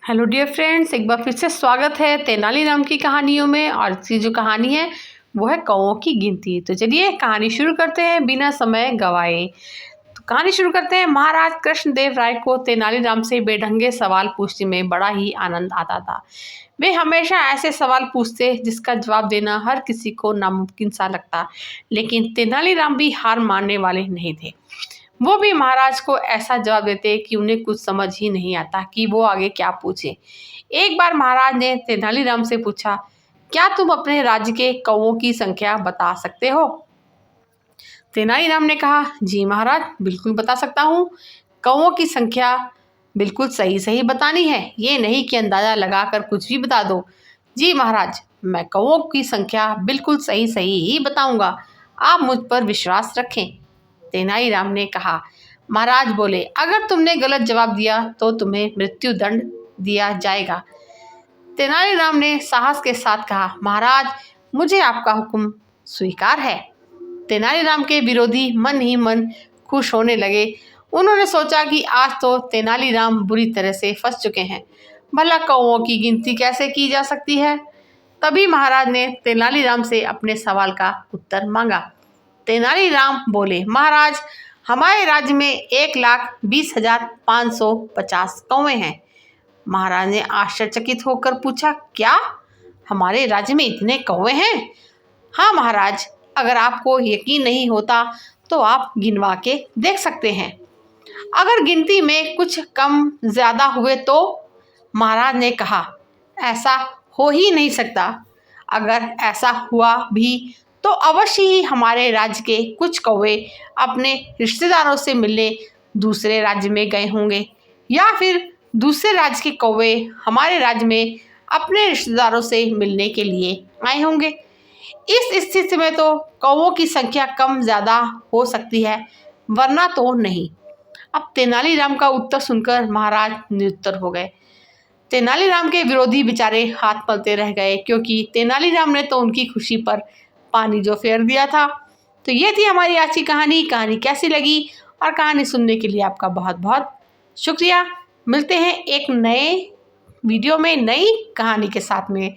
Hello dear friends, एक बार फिर से स्वागत है तेनालीराम की कहानियों में। और इसकी जो कहानी है वो है कौओं की गिनती। तो चलिए कहानी शुरू करते हैं बिना समय गवाए। तो कहानी शुरू करते हैं। महाराज कृष्णदेव राय को तेनालीराम से बेढंगे सवाल पूछने में बड़ा ही आनंद आता था। वे हमेशा ऐसे सवाल पूछते जिसका जवाब देना हर किसी को नामुमकिन सा लगता, लेकिन तेनालीराम भी हार मानने वाले नहीं थे। वो भी महाराज को ऐसा जवाब देते कि उन्हें कुछ समझ ही नहीं आता कि वो आगे क्या पूछे। एक बार महाराज ने तेनालीराम से पूछा, क्या तुम अपने राज्य के कौओं की संख्या बता सकते हो? तेनालीराम ने कहा, जी महाराज, बिल्कुल बता सकता हूँ। कौओं की संख्या बिल्कुल सही सही बतानी है, ये नहीं कि अंदाजा लगाकर कुछ भी बता दो। जी महाराज, मैं कौओं की संख्या बिल्कुल सही सही ही बताऊंगा, आप मुझ पर विश्वास रखें। तेनालीराम ने कहा। महाराज बोले, अगर तुमने गलत जवाब दिया तो तुम्हें मृत्यु दंड दिया जाएगा। तेनालीराम ने साहस के साथ कहा, महाराज, मुझे आपका हुक्म स्वीकार है। तेनालीराम के विरोधी मन ही मन खुश होने लगे। उन्होंने सोचा कि आज तो तेनालीराम बुरी तरह से फंस चुके हैं। भला कौओं की गिनती कैसे की जा सकती है? तभी महाराज ने तेनालीराम से अपने सवाल का उत्तर मांगा। तेनालीराम बोले, महाराज, हमारे राज्य में 1,20,550 कौवे हैं। महाराज ने आश्चर्यचकित होकर पूछा, क्या हमारे राज्य में इतने कौवे हैं? हाँ महाराज, अगर आपको यकीन नहीं होता तो आप गिनवा के देख सकते हैं। अगर गिनती में कुछ कम ज्यादा हुए तो? महाराज ने कहा, ऐसा हो ही नहीं सकता। अगर ऐसा हुआ भी तो अवश्य ही हमारे राज्य के कुछ कौवे अपने रिश्तेदारों से मिलने दूसरे राज्य में गए होंगे, या फिर दूसरे राज्य के कौवे हमारे राज्य में अपने रिश्तेदारों से मिलने के लिए आए होंगे। इस स्थिति में तो कौवों की संख्या कम ज़्यादा हो सकती है, वरना तो नहीं। अब तेनालीराम का उत्तर सुनकर महाराज निरुत्तर हो गए। तेनालीराम के विरोधी बेचारे हाथ मलते रह गए, क्योंकि तेनालीराम ने तो उनकी खुशी पर पानी जो फेर दिया था। तो ये थी हमारी आज की कहानी। कहानी कैसी लगी और कहानी सुनने के लिए आपका बहुत बहुत शुक्रिया। मिलते हैं एक नए वीडियो में नई कहानी के साथ में।